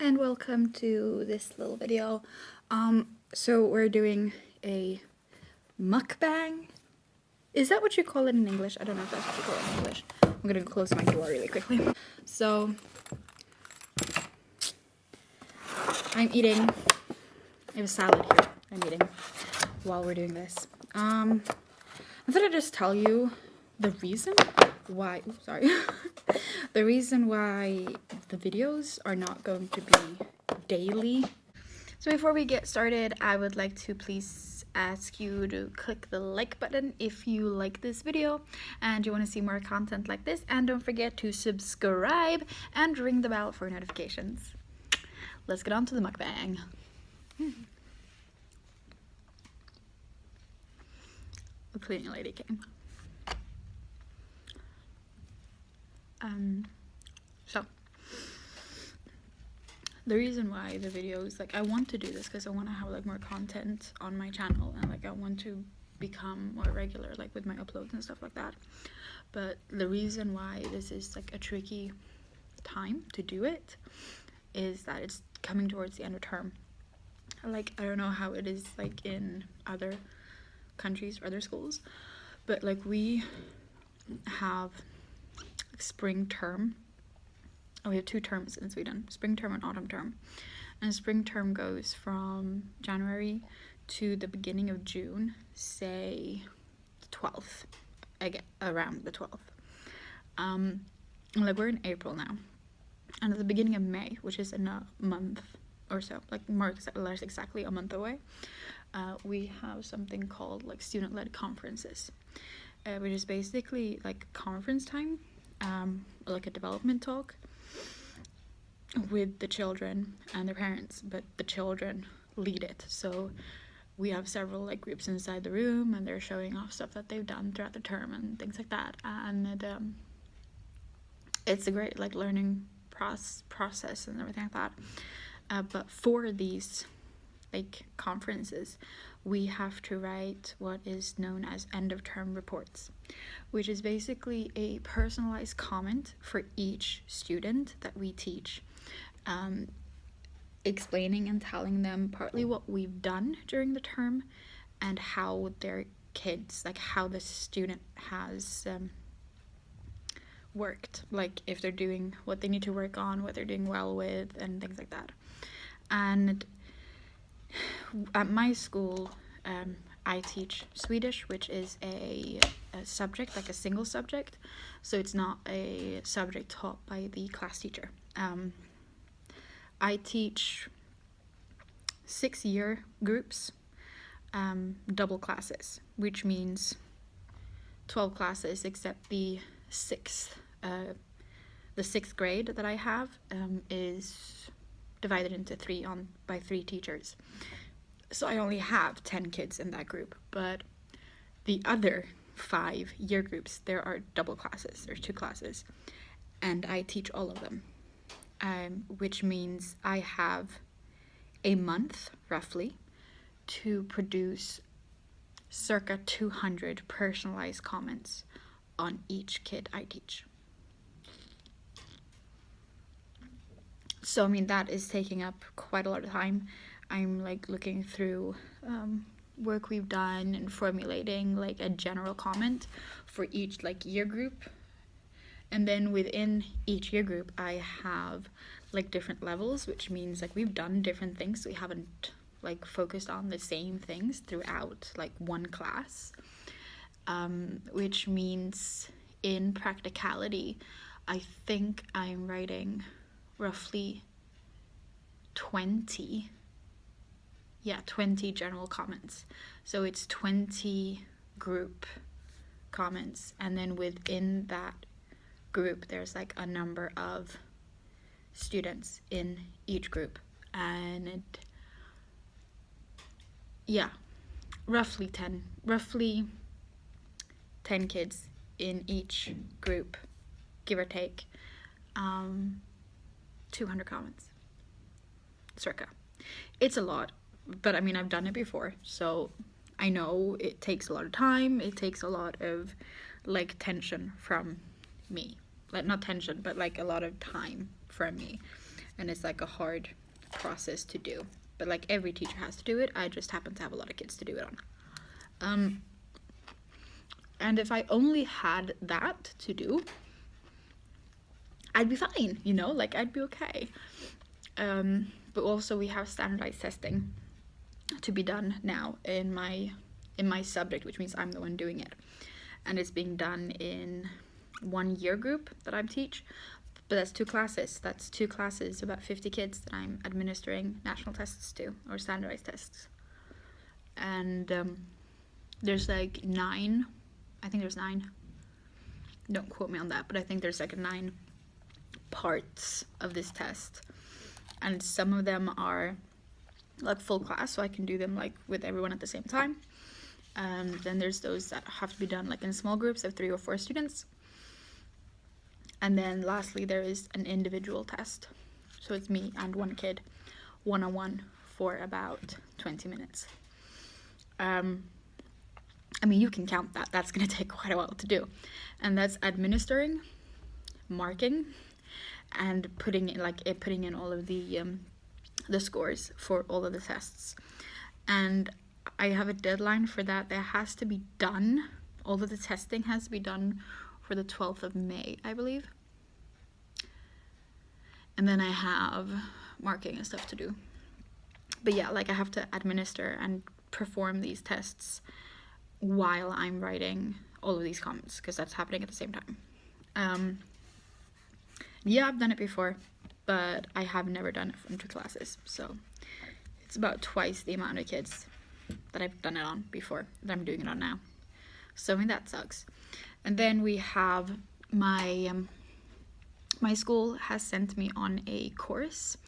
and welcome to this little video. So we're doing a mukbang. Is that what you call it in English? I don't know if that's what you call it in English. I'm gonna close my door really quickly. So I'm eating, I have a salad here I'm eating while we're doing this. I thought I'd just tell you the reason why, the reason why the videos are not going to be daily. So before we get started, I would like to please ask you to click the like button if you like this video and you want to see more content like this, and don't forget to subscribe and ring the bell for notifications. Let's get on to the mukbang. The cleaning lady came. So the reason why the videos, like, I want to do this because I want to have like more content on my channel, and like I want to become more regular like with my uploads and stuff like that. But the reason why this is like a tricky time to do it is that it's coming towards the end of term. Like, I don't know how it is like in other countries or other schools, but like we have spring term. We have 2 terms in Sweden, spring term and autumn term. And spring term goes from January to the beginning of June, say the 12th, around the 12th. Like, we're in April now, and at the beginning of May, which is in a month or so, like more less exactly a month away, we have something called like student-led conferences, which is basically like conference time, like a development talk with the children and their parents, but the children lead it. So we have several like groups inside the room, and they're showing off stuff that they've done throughout the term and things like that. And it's a great like learning process and everything like that. But for these like conferences, we have to write what is known as end of term reports, which is basically a personalized comment for each student that we teach, explaining and telling them partly what we've done during the term and how their kids, like how the student has worked, like if they're doing what they need to work on, what they're doing well with, and things like that. And at my school, I teach Swedish, which is a subject, like a single subject, so it's not a subject taught by the class teacher. I teach 6-year groups, double classes, which means 12 classes except the 6th grade that I have is divided into 3 by 3 teachers. So I only have 10 kids in that group, but the other 5 year groups, there are double classes, there's 2 classes, and I teach all of them, which means I have a month, roughly, to produce circa 200 personalized comments on each kid I teach. So, I mean, that is taking up quite a lot of time. I'm like looking through work we've done and formulating like a general comment for each like year group, and then within each year group I have like different levels, which means like we've done different things. We haven't like focused on the same things throughout like one class, which means in practicality I think I'm writing roughly 20 general comments. So it's 20 group comments, and then within that group there's like a number of students in each group, and roughly 10 kids in each group, give or take, 200 comments circa. It's a lot, but I mean, I've done it before, so I know it takes a lot of time. It takes a lot of like tension from me, like not tension, but like a lot of time from me, and it's like a hard process to do, but like every teacher has to do it. I just happen to have a lot of kids to do it on. And if I only had that to do, I'd be fine, you know, like I'd be okay. But also we have standardized testing to be done now in my subject, which means I'm the one doing it, and it's being done in 1 year group that I teach. But that's 2 classes. That's 2 classes, about 50 kids that I'm administering national tests to, or standardized tests. And there's like 9. I think there's 9. Don't quote me on that, but I think there's like 9 parts of this test. And some of them are like full class, so I can do them like with everyone at the same time. Then there's those that have to be done like in small groups of 3 or 4 students. And then lastly, there is an individual test. So it's me and 1 kid, one-on-one for about 20 minutes. I mean, you can count that. That's going to take quite a while to do. And that's administering, marking, and putting in all of the scores for all of the tests. And I have a deadline for that. That has to be done. All of the testing has to be done for the 12th of May, I believe. And then I have marking and stuff to do. But yeah, like I have to administer and perform these tests while I'm writing all of these comments, because that's happening at the same time. Yeah, I've done it before, but I have never done it from 2 classes. So it's about twice the amount of kids that I've done it on before that I'm doing it on now. So I mean, that sucks. And then we have my school has sent me on a course.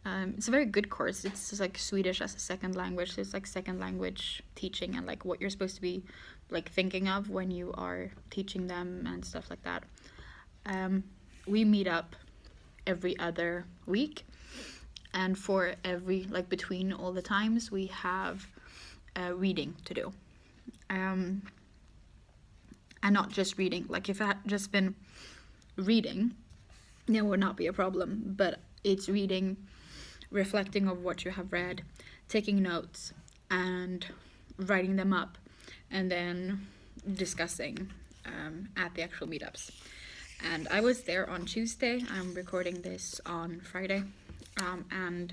It's a very good course. It's just like Swedish as a second language. So it's like second language teaching and like what you're supposed to be like thinking of when you are teaching them and stuff like that. We meet up every other week, and for every like between all the times we have reading to do. And not just reading. Like if it had just been reading, it would not be a problem, but it's reading, reflecting on what you have read, taking notes and writing them up, and then discussing at the actual meetups. And I was there on Tuesday. I'm recording this on Friday, and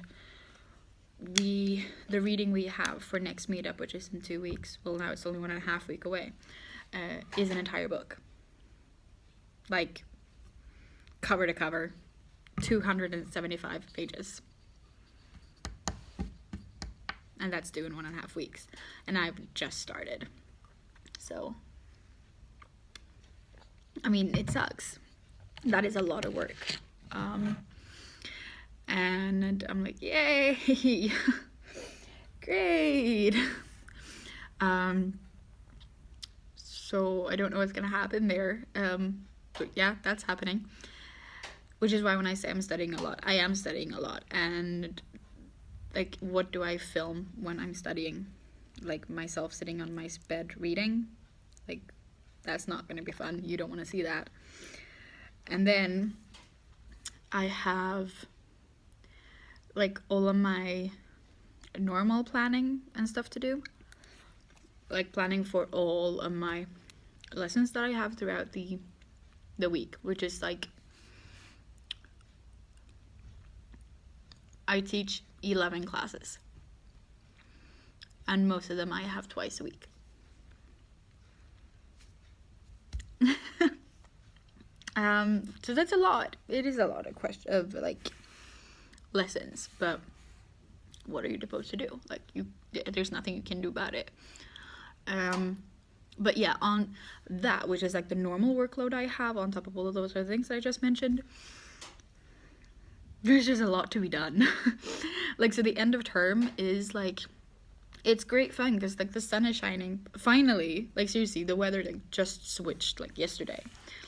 the reading we have for next meetup, which is in 2 weeks, well now it's only 1.5 weeks away, is an entire book, like cover to cover, 275 pages, and that's due in 1.5 weeks, and I've just started. So I mean, it sucks. That is a lot of work. And I'm like, yay, great. So I don't know what's gonna happen there. But yeah, that's happening. Which is why when I say I'm studying a lot, I am studying a lot. And like, what do I film when I'm studying? Like myself sitting on my bed reading? Like, that's not gonna be fun. You don't want to see that. And then I have like all of my normal planning and stuff to do, like planning for all of my lessons that I have throughout the week, which is like, I teach 11 classes, and most of them I have twice a week. So that's a lot. It is a lot of like lessons, but what are you supposed to do? Like, there's nothing you can do about it. But yeah, on that, which is like the normal workload I have on top of all of those other things that I just mentioned, there's just a lot to be done. Like, so the end of term is like, it's great fun because like the sun is shining finally. Like, seriously, the weather like just switched like yesterday.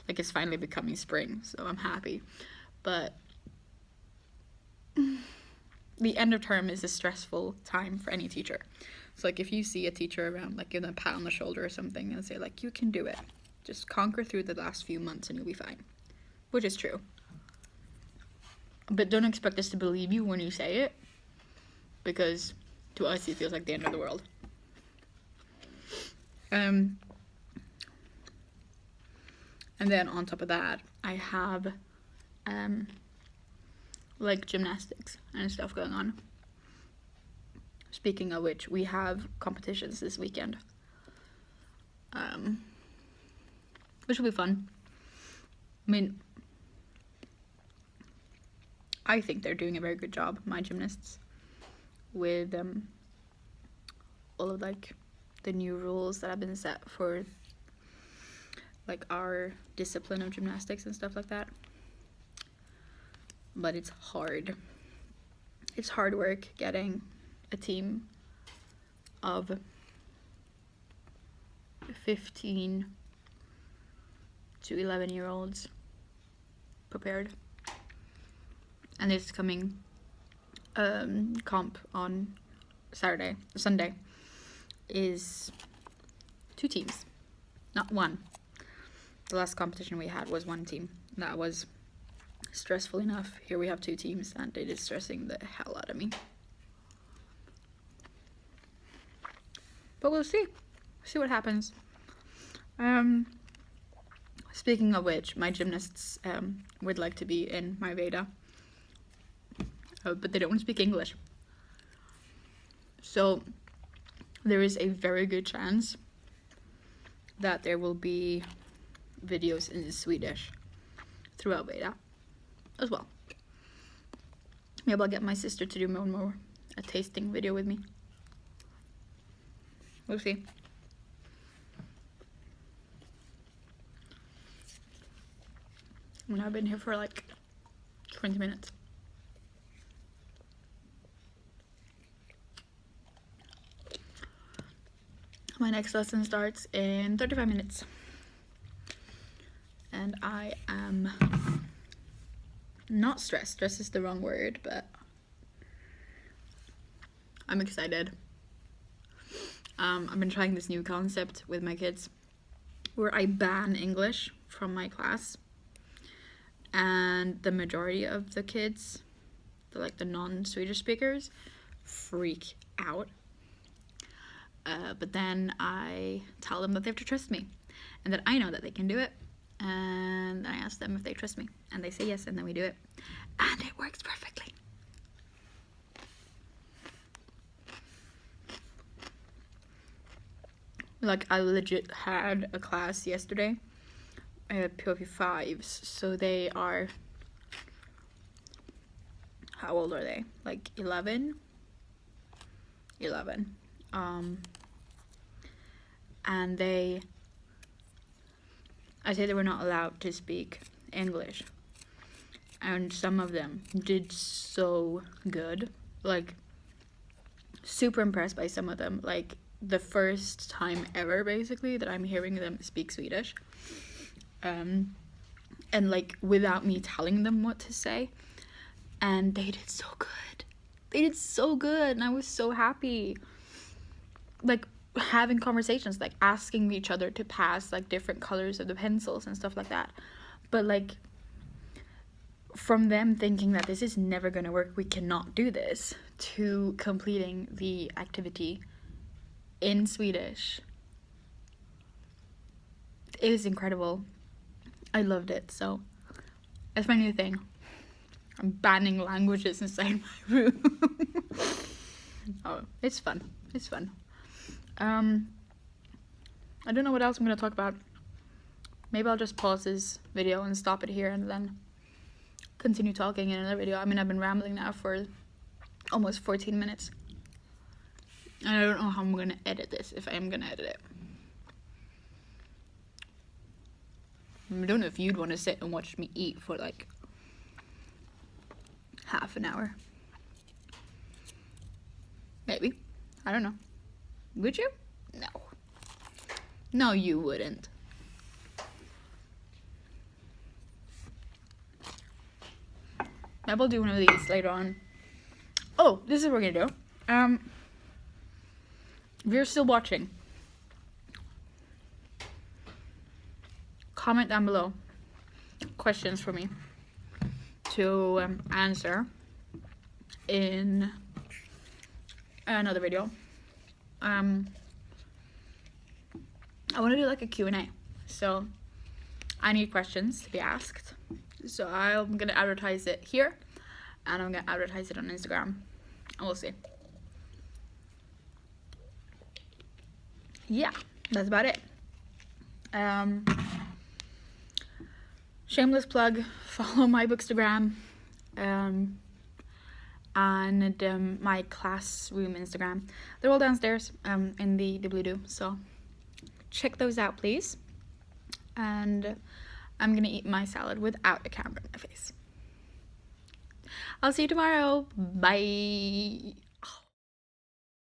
Like, it's finally becoming spring, so I'm happy. But the end of term is a stressful time for any teacher. So like, if you see a teacher around, like give them a pat on the shoulder or something and say like, you can do it, just conquer through the last few months and you'll be fine, which is true. But don't expect us to believe you when you say it, because to us it feels like the end of the world. And then on top of that, I have like gymnastics and stuff going on. Speaking of which, we have competitions this weekend, which will be fun. I mean, I think they're doing a very good job, my gymnasts, with all of like the new rules that have been set for like our discipline of gymnastics and stuff like that. But it's hard. It's hard work getting a team of 15 to 11-year-olds prepared. And this coming comp on Sunday is 2 teams, not 1. The last competition we had was 1 team. That was stressful enough. Here we have 2 teams, and it is stressing the hell out of me. But we'll see what happens. Speaking of which, my gymnasts would like to be in my Veda, but they don't want to speak English. So there is a very good chance that there will be videos in Swedish throughout Veda as well. Maybe I'll get my sister to do more a tasting video with me. We'll see. And I've been here for like 20 minutes. My next lesson starts in 35 minutes. And I am not stressed. Stress is the wrong word, but I'm excited. I've been trying this new concept with my kids where I ban English from my class, and the majority of the kids, the non-Swedish speakers, freak out. But then I tell them that they have to trust me and that I know that they can do it, and I ask them if they trust me, and they say yes, and then we do it, and it works perfectly. Like, I legit had a class yesterday, POP5s, so they are, how old are they? Like 11? 11. And I say they were not allowed to speak English, and some of them did so good. Like, super impressed by some of them. Like, the first time ever basically that I'm hearing them speak Swedish, and like without me telling them what to say, and they did so good, and I was so happy. Like, having conversations, like asking each other to pass like different colors of the pencils and stuff like that, but like from them thinking that this is never gonna work, we cannot do this, to completing the activity in Swedish. It was incredible. I loved it. So that's my new thing. I'm banning languages inside my room. Oh, it's fun. I don't know what else I'm gonna talk about. Maybe I'll just pause this video and stop it here and then continue talking in another video. I mean, I've been rambling now for almost 14 minutes. And I don't know how I'm gonna edit this, if I am gonna edit it. I don't know if you'd want to sit and watch me eat for like half an hour. Maybe. I don't know. Would you? No. No, you wouldn't. Maybe I'll do one of these later on. Oh, this is what we're gonna do. If you're still watching, comment down below questions for me to answer in another video. I want to do like a Q&A, so I need questions to be asked. So I'm gonna advertise it here, and I'm gonna advertise it on Instagram, and we'll see. Yeah, that's about it. Shameless plug, follow my bookstagram, and my classroom Instagram. They're all downstairs in the doobly-doo, so check those out, please. And I'm gonna eat my salad without a camera in my face. I'll see you tomorrow. Bye.